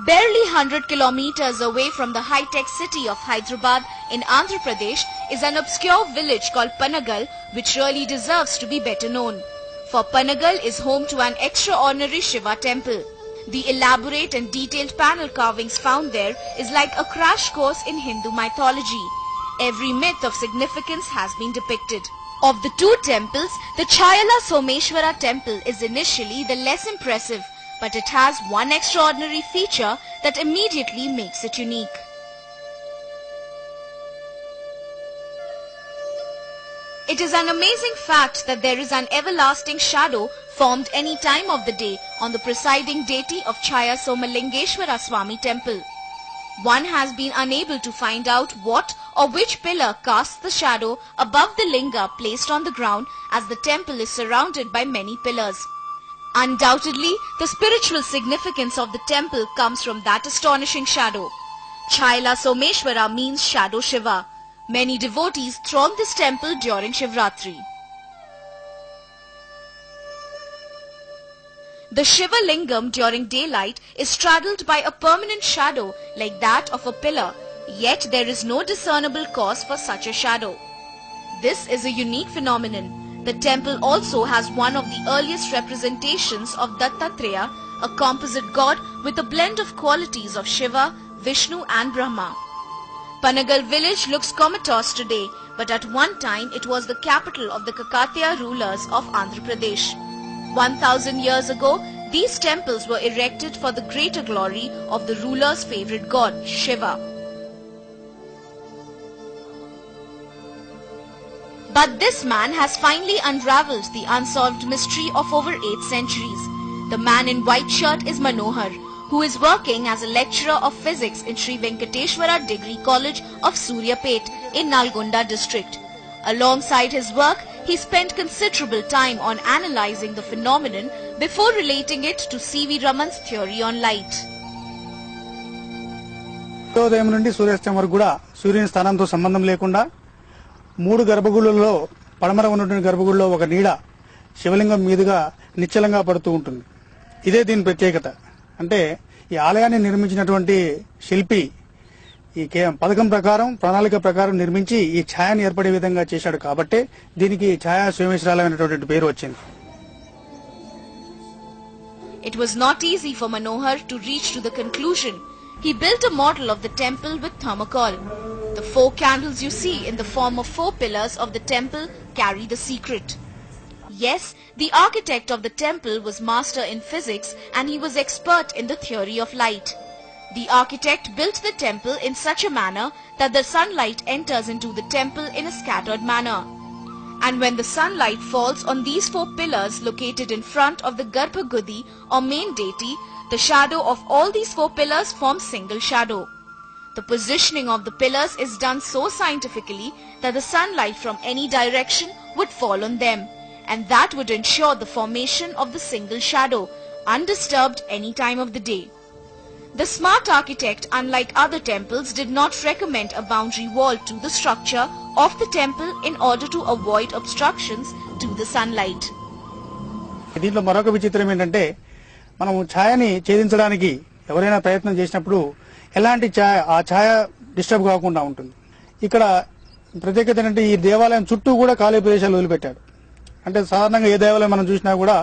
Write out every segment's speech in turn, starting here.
Barely 100 kilometers away from the high-tech city of Hyderabad in Andhra Pradesh is an obscure village called Panagal, which really deserves to be better known. For Panagal is home to an extraordinary Shiva temple. The elaborate and detailed panel carvings found there is like a crash course in Hindu mythology. Every myth of significance has been depicted. Of the two temples, the Chayala Someshwara temple is initially the less impressive, but it has one extraordinary feature that immediately makes it unique. It is an amazing fact that there is an everlasting shadow formed any time of the day on the presiding deity of Chaya Somalingeshwara Swami temple. One has been unable to find out what or which pillar casts the shadow above the linga placed on the ground, as the temple is surrounded by many pillars. Undoubtedly, the spiritual significance of the temple comes from that astonishing shadow. Chayala Someshwara means Shadow Shiva. Many devotees throng this temple during Shivratri. The Shiva Lingam during daylight is straddled by a permanent shadow like that of a pillar, yet there is no discernible cause for such a shadow. This is a unique phenomenon. The temple also has one of the earliest representations of Dattatreya, a composite god with a blend of qualities of Shiva, Vishnu and Brahma. Panagal village looks comatose today, but at one time it was the capital of the Kakatiya rulers of Andhra Pradesh. 1000 years ago, these temples were erected for the greater glory of the ruler's favorite god, Shiva. But this man has finally unraveled the unsolved mystery of over 8 centuries. The man in white shirt is Manohar, who is working as a lecturer of physics in Sri Venkateshwara Degree College of Suryapet in Nalgonda district. Alongside his work, he spent considerable time on analyzing the phenomenon before relating it to C.V. Raman's theory on light. ఉదయం నుండి సూర్యాస్తమయం వరకు కూడా సూర్యుని స్థానంతో సంబంధం లేకుండా 3 గర్భగుడులలో పడమర ఉన్నటువంటి గర్భగుడిలో ఒక నీడ శివలింగం మీదుగా నిశ్చలంగా పడుతూ ఉంటుంది. ఇదే దీని ప్రత్యేకత. అంటే ఈ ఆలయాన్ని నిర్మించినటువంటి శిల్పి ఈ పథకం ప్రకారం ప్రణాళిక ప్రకారం నిర్మించి ఈ ఛాయను ఏర్పడే విధంగా చేశాడు కాబట్టి దీనికి ఛాయా సోమేశ్వరాలయం అనేటువంటి పేరు వచ్చింది. It was not easy for Manohar to reach to the conclusion. He built a model of the temple with thermocol. The 4 candles you see in the form of 4 pillars of the temple carry the secret. Yes, the architect of the temple was master in physics and he was expert in the theory of light. The architect built the temple in such a manner that the sunlight enters into the temple in a scattered manner. And when the sunlight falls on these 4 pillars located in front of the Garbhagudi or main deity, the shadow of all these 4 pillars forms single shadow. The positioning of the pillars is done so scientifically that the sunlight from any direction would fall on them, and that would ensure the formation of the single shadow, undisturbed any time of the day. The smart architect, unlike other temples, did not recommend a boundary wall to the structure of the temple in order to avoid obstructions to the sunlight. దీంట్లో మరొక విచిత్రం ఏంటంటే మనం ఛాయని ఛేదించడానికి ఎవరైనా ప్రయత్నం చేసినప్పుడు ఎలాంటి ఆ ఛాయ డిస్టర్బ్ కాకుండా ఉంటుంది. ఇక్కడ ప్రత్యేకత ఏంటంటే ఈ దేవాలయం చుట్టూ కూడా ఖాళీ ప్రదేశాలు వదిలిపెట్టాడు. అంటే సాధారణంగా ఏ దేవాలయం మనం చూసినా కూడా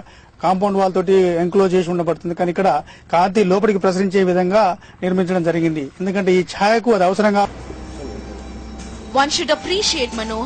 కాంపౌండ్ వాల్ తోటి ఎంక్లోజ్ చేసి ఉండబడుతుంది, కానీ ఇక్కడ కాంతి లోపలికి ప్రసరించే విధంగా నిర్మించడం జరిగింది. ఎందుకంటే ఈ ఛాయకు అది అవసరంగా. One should appreciate Manohar